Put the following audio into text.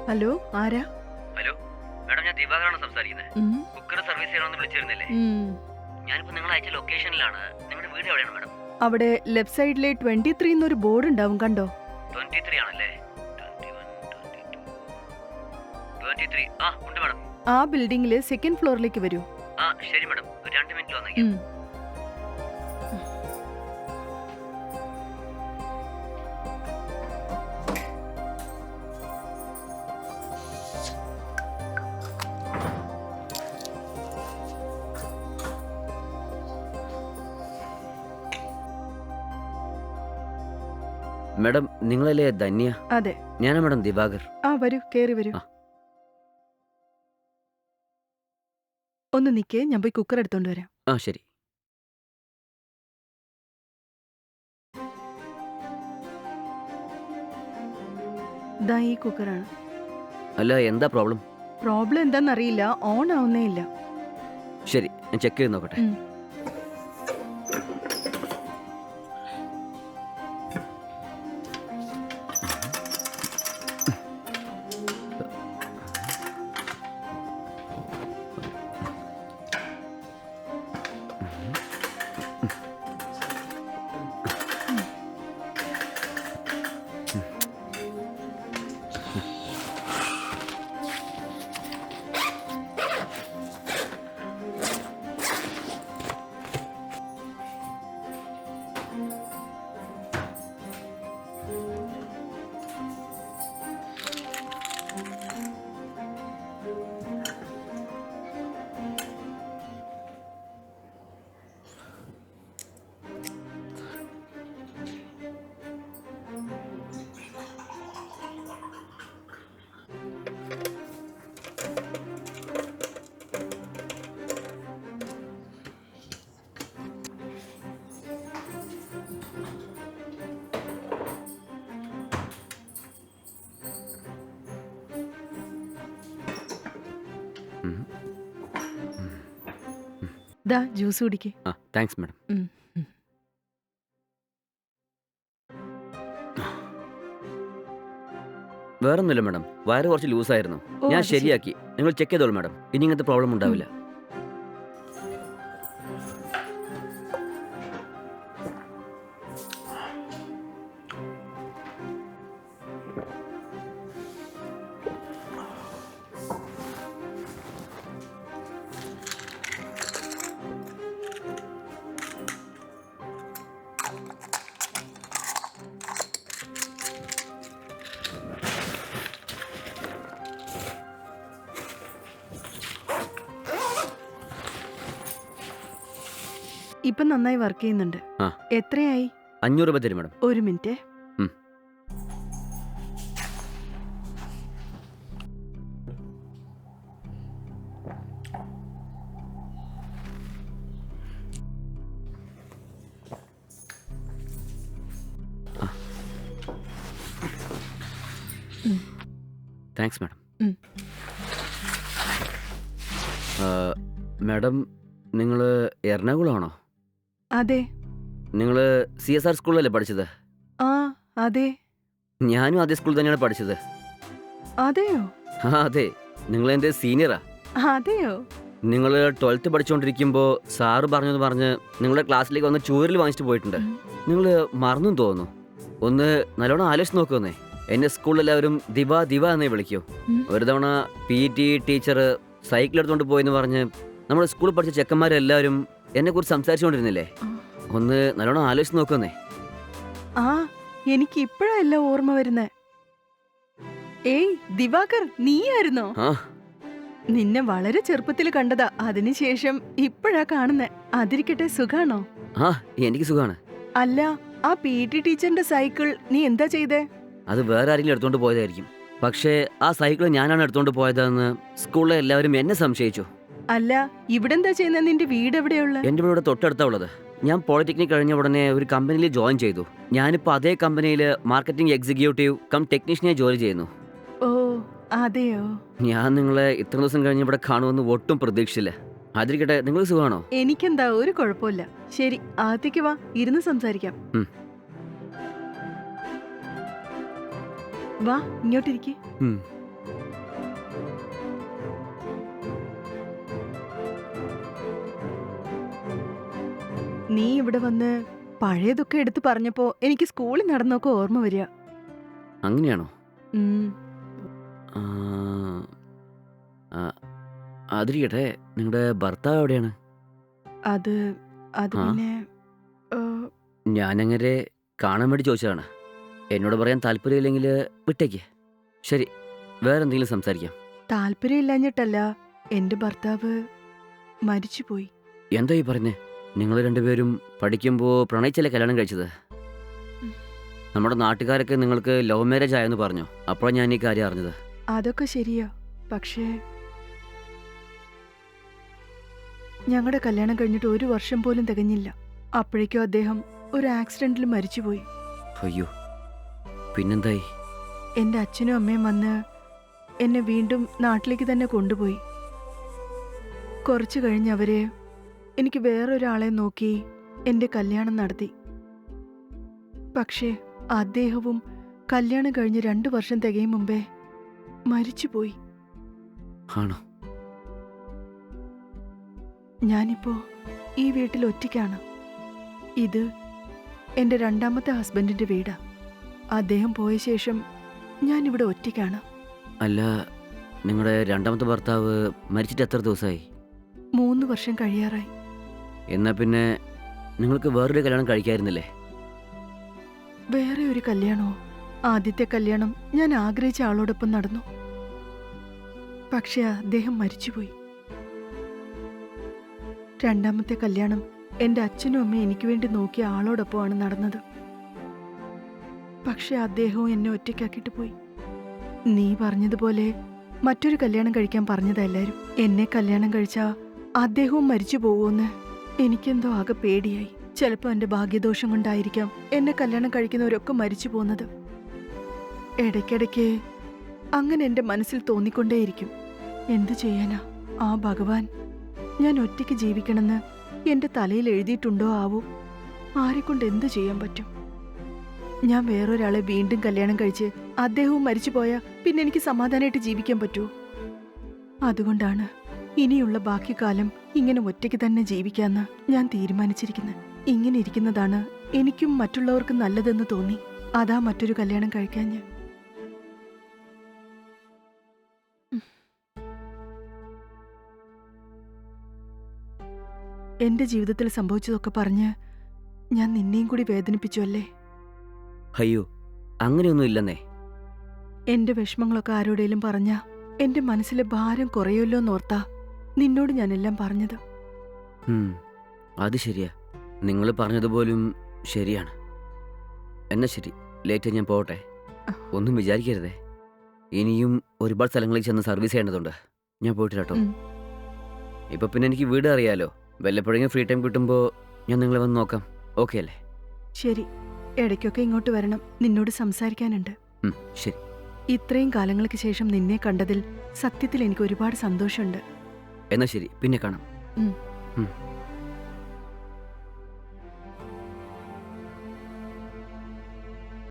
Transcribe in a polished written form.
Hello, ആരാ? Hello madam, ഞാൻ ദിവാകറാണ് സംസാരിക്കുന്നത്. ഉം, കുക്കർ സർവീസ് ചെയ്യണമെന്ന് വിളിച്ചിരുന്നില്ലേ? ഉം. ഞാനിപ്പോ നിങ്ങൾ അയച്ച ലൊക്കേഷനിലാണ്. നിങ്ങളുടെ വീട് എവിടെയാണ് മാഡം? അവിടെ ലെഫ്റ്റ് സൈഡിലെ 23 എന്നൊരു ബോർഡ് ഉണ്ടാവും, കണ്ടോ? 23 ആണല്ലേ? 21, 22, 23. ആ ഉണ്ട് മാഡം. ആ ബിൽഡിംഗിലെ സെക്കൻഡ് ഫ്ലോറിലേക്ക് വരൂ. ആ ശരി മാഡം, ഒരു 2 മിനിറ്റ് വന്നേക്കാം. ഉം. മാഡം, നിങ്ങളല്ലേ ധന്യ? അതെ. ഞാനാ മാഡം, ദിവാകർ. ആ വരൂ, കേറി വരൂ. ആ. ഒന്ന് നിക്കേ, ഞാൻ പോയി കുക്കർ എടുത്തോണ്ട് വരാം. ആ ശരി. ദാ ഈ കുക്കറാണ്. അല്ല, എന്താ പ്രോബ്ലം? പ്രോബ്ലം എന്താന്നറിയില്ല, ഓൺ ആവുന്നേ ഇല്ല. ശരി, ഞാൻ ചെക്ക് ചെയ്ത് നോക്കട്ടെ. ഉം. ദാ ജ്യൂസ് കുടിക്കേ. ആ താങ്ക്സ് മാഡം. വേറൊന്നുമില്ല മാഡം, വയറ് കുറച്ച് ലൂസായിരുന്നു. ഓ, ഞാൻ അത് ശരി. ശരിയാക്കി. നിങ്ങൾ ചെക്ക് ചെയ്തോളൂ മാഡം, ഇനി ഇങ്ങനത്തെ പ്രോബ്ലം ഉണ്ടാവില്ല. ഇപ്പൊ നന്നായി വർക്ക് ചെയ്യുന്നുണ്ട്. ആ. എത്രയായി? 500 രൂപ തരും മാഡം. ഒരു മിനിറ്റ്. ഉം. Thanks madam. ഉം. മാഡം, നിങ്ങൾ എറണാകുളമാണോ? അതെ. നിങ്ങൾ CSR സ്കൂളിലല്ലേ പഠിച്ചത്? ആ, അതെ. ഞാനും അതേ സ്കൂളിൽ തന്നെയാണ് പഠിച്ചത്. അതെയോ? ആ അതെ, നിങ്ങൾ എൻ്റെ സീനിയറാ. അതെയോ? നിങ്ങൾ 12th പഠിച്ചുകൊണ്ടിരിക്കുമ്പോൾ സാറ് പറഞ്ഞെന്ന് പറഞ്ഞ് നിങ്ങളുടെ ക്ലാസ്സിലേക്ക് വന്ന് ചൂരിൽ വാങ്ങിച്ചിട്ട് പോയിട്ടുണ്ട്. നിങ്ങൾ മറന്നും തോന്നുന്നു. ഒന്ന് നല്ലോണം ആലോചിച്ച് നോക്കുന്നേ. എന്നെ സ്കൂളിലെല്ലാവരും ദിവ ദിവ എന്നേ വിളിക്കൂ. ഉം. ഒരു തവണ PT ടീച്ചർ സൈക്കിൾ എടുത്തുകൊണ്ട് പോയെന്ന് പറഞ്ഞ് നമ്മുടെ സ്കൂളിൽ പഠിച്ച ചെക്കന്മാരെല്ലാവരും എന്നെക്കുറിച്ച് സംസാരിച്ചുകൊണ്ടിരുന്നില്ലേ? ആ. ഒന്ന് നല്ലോണം ആലോചിച്ച് നോക്കുന്നേ. ആ, എനിക്ക് ഇപ്പഴാ എല്ലാം ഓർമ്മ വരുന്നേ. ഏയ് ദിവാകർ, നീയായിരുന്നോ? ആ നിന്നെ വളരെ ചെറുപ്പത്തിൽ കണ്ടതാ, അതിനുശേഷം ഇപ്പഴാ കാണുന്നേ. അതിരിക്കട്ടെ, സുഖാണോ? ആ എനിക്ക് സുഖമാണ്. അല്ല, ആ PT ടീച്ചറിന്റെ സൈക്കിൾ നീ എന്താ ചെയ്തേ? അത് വേറെ ആരെങ്കിലും എടുത്തുകൊണ്ട് പോയതായിരിക്കും. പക്ഷേ ആ സൈക്കിൾ ഞാനാണ് എടുത്തുകൊണ്ട് പോയതെന്ന് സ്കൂളിലെ എല്ലാവരും എന്നെ സംശയിച്ചു. അല്ല, ഇവിടെന്താ ചെയ്യുന്ന? നിന്റെ വീട് എവിടെയുള്ള? എൻ്റെ വീട് ഇവിടെ തൊട്ടടുത്താ ഉള്ളത്. ഞാൻ പോളിടെക്നിക് കഴിഞ്ഞ ഉടനെ ഒരു കമ്പനിയിൽ ജോയിൻ ചെയ്തു. ഞാനിപ്പോൾ അതേ കമ്പനിയിൽ മാർക്കറ്റിംഗ് എക്സിക്യൂട്ടീവ് കം ടെക്നീഷ്യനായി ജോലി ചെയ്യുന്നു. ഓ, അതെയോ? ഞാൻ നിങ്ങളെ ഇത്ര ദിവസം കഴിഞ്ഞ് ഇവിടെ കാണുമെന്ന് ഒട്ടും പ്രതീക്ഷിച്ചില്ല. അതിരിക്കട്ടെ, നിങ്ങൾ സുഖമാണോ? എനിക്കെന്താ, ഒരു കുഴപ്പമില്ല. ശരി, അകത്തേക്ക് വാ, ഇരുന്ന് സംസാരിക്കാം. ഉം. വാ, ഇങ്ങോട്ടിരിക്കെ. ഉം. നീ ഇവിടെ വന്ന് പഴയതൊക്കെ എടുത്തു പറഞ്ഞപ്പോ എനിക്ക് സ്കൂളിൽ നടന്നൊക്കെ ഓർമ്മ വരിക. അങ്ങനെയാണോ? ഉം. ആ, ആ, അതിരിക്കട്ടെ, നിങ്ങളുടെ ഭർത്താവ് എവിടെയാണ്? അത് അത് ആ പിന്നെ ഏ, ഞാനങ്ങനെ കാണാൻ വേണ്ടി ചോദിച്ചതാണ്. എന്നോട് പറയാൻ താല്പര്യമില്ലെങ്കിൽ വിട്ടേക്ക്. ശരി, വേറെ എന്തെങ്കിലും സംസാരിക്കാം. താല്പര്യമില്ലാഞ്ഞിട്ടല്ല, എന്റെ ഭർത്താവ് മരിച്ചുപോയി. എന്താ ഈ പറഞ്ഞേ? നിങ്ങൾ രണ്ടുപേരും പഠിക്കുമ്പോൾ പ്രണയിച്ചല്ലേ കല്യാണം കഴിച്ചത്? ഉം. നമ്മുടെ നാട്ടുകാരൊക്കെ നിങ്ങൾക്ക് ലവ് മാരേജ് ആയെന്ന് പറഞ്ഞു. അപ്പോഴാണ് ഞാൻ ഈ കാര്യം അറിഞ്ഞത്. അതൊക്കെ ശരിയാ. പക്ഷേ ഞങ്ങളുടെ കല്യാണം കഴിഞ്ഞിട്ട് 1 വർഷം പോലും തികഞ്ഞില്ല. അപ്പോഴേക്കും അദ്ദേഹം ഒരു ആക്സിഡന്റിൽ മരിച്ചുപോയി. അയ്യോ, പിന്നെന്തായി? എന്റെ അച്ഛനും അമ്മയും വന്ന് എന്നെ വീണ്ടും നാട്ടിലേക്ക് തന്നെ കൊണ്ടുപോയി. കുറച്ചു കഴിഞ്ഞ് അവര് എനിക്ക് വേറൊരാളെ നോക്കി എന്റെ കല്യാണം നടത്തി. പക്ഷേ അദ്ദേഹവും കല്യാണം കഴിഞ്ഞ് 2 വർഷം തികയും മുമ്പേ മരിച്ചുപോയി. ആണോ? ഞാനിപ്പോ ഈ വീട്ടിൽ ഒറ്റയ്ക്കാണ്. ഇത് എന്റെ 2ാമത്തെ ഹസ്ബൻഡിന്റെ വീടാ. അദ്ദേഹം പോയ ശേഷം ഞാനിവിടെ ഒറ്റയ്ക്കാണ്. അല്ല, നിങ്ങളുടെ രണ്ടാമത്തെ ഭർത്താവ് മരിച്ചിട്ട് എത്ര ദിവസമായി? 3 വർഷം കഴിയാറായി. എന്നാ പിന്നെ നിങ്ങൾക്ക് വേറൊരു കല്യാണം കഴിക്കായിരുന്നില്ലേ? വേറെ ഒരു കല്യാണമോ? ആദ്യത്തെ കല്യാണം ഞാൻ ആഗ്രഹിച്ച ആളോടൊപ്പം നടന്നു. പക്ഷെ അദ്ദേഹം മരിച്ചുപോയി. 2ാമത്തെ കല്യാണം എന്റെ അച്ഛനും അമ്മയും എനിക്ക് വേണ്ടി നോക്കിയ ആളോടൊപ്പമാണ് നടന്നത്. പക്ഷെ അദ്ദേഹവും എന്നെ ഒറ്റയ്ക്കാക്കിയിട്ട് പോയി. നീ പറഞ്ഞതുപോലെ മറ്റൊരു കല്യാണം കഴിക്കാൻ പറഞ്ഞതാ എല്ലാരും. എന്നെ കല്യാണം കഴിച്ചാ അദ്ദേഹവും മരിച്ചു പോവുമെന്ന് എനിക്കെന്തോ ആകെ പേടിയായി. ചിലപ്പോൾ എന്റെ ഭാഗ്യദോഷം കൊണ്ടായിരിക്കാം എന്നെ കല്യാണം കഴിക്കുന്നവരൊക്കെ മരിച്ചു പോകുന്നത്. ഇടയ്ക്കിടയ്ക്ക് അങ്ങനെ എന്റെ മനസ്സിൽ തോന്നിക്കൊണ്ടേയിരിക്കും. എന്തു ചെയ്യാനാ? ആ ഭഗവാൻ ഞാൻ ഒറ്റയ്ക്ക് ജീവിക്കണമെന്ന് എന്റെ തലയിൽ എഴുതിയിട്ടുണ്ടോ ആവോ? ആരെക്കൊണ്ട് എന്തു ചെയ്യാൻ പറ്റും? ഞാൻ വേറൊരാളെ വീണ്ടും കല്യാണം കഴിച്ച് അദ്ദേഹവും മരിച്ചു പോയാൽ പിന്നെ എനിക്ക് സമാധാനമായിട്ട് ജീവിക്കാൻ പറ്റുമോ? അതുകൊണ്ടാണ് ഇനിയുള്ള ബാക്കി കാലം ഇങ്ങനെ ഒറ്റയ്ക്ക് തന്നെ ജീവിക്കാന്ന് ഞാൻ തീരുമാനിച്ചിരിക്കുന്നത്. ഇങ്ങനെ ഇരിക്കുന്നതാണ് എനിക്കും മറ്റുള്ളവർക്കും നല്ലതെന്ന് തോന്നി. അതാ മറ്റൊരു കല്യാണം കഴിക്കാഞ്ഞ്. എന്റെ ജീവിതത്തിൽ സംഭവിച്ചതൊക്കെ പറഞ്ഞ് ഞാൻ നിന്നെയും കൂടി വേദനിപ്പിച്ചു അല്ലേ? അയ്യോ, അങ്ങനെയൊന്നും ഇല്ലെന്നേ. എന്റെ വിഷമങ്ങളൊക്കെ ആരോടേലും പറഞ്ഞാ എന്റെ മനസ്സിലെ ഭാരം കുറയുമല്ലോ എന്നോർത്താ നിന്നോട് ഞാനെല്ലാം പറഞ്ഞത്. അത് ശരിയാ, നിങ്ങൾ പറഞ്ഞതുപോലും ശരിയാണ്. എന്നാ ശരി, ലേറ്റ് ഞാൻ പോകട്ടെ. ഒന്നും വിചാരിക്കരുതേ. ഇനിയും ഒരുപാട് സ്ഥലങ്ങളിൽ ചെന്ന് സർവീസ് ചെയ്യേണ്ടതുണ്ട്. ഞാൻ പോയിട്ട് കേട്ടോ. ഉം. ഇപ്പൊ പിന്നെ എനിക്ക് വീട് അറിയാലോ. വല്ലപ്പോഴെങ്കിലും ഫ്രീ ടൈം കിട്ടുമ്പോൾ ഞാൻ നിങ്ങളെ വന്ന് നോക്കാം. ഓക്കെ അല്ലേ? ശരി, ഇടയ്ക്കൊക്കെ ഇങ്ങോട്ട് വരണം. നിന്നോട് സംസാരിക്കാനുണ്ട്. ശരി. ഇത്രയും കാലങ്ങൾക്ക് ശേഷം നിന്നെ കണ്ടതിൽ സത്യത്തിൽ എനിക്ക് ഒരുപാട് സന്തോഷമുണ്ട്. എന്നാ ശരി, പിന്നെ കാണാം. ഉം. ഉം.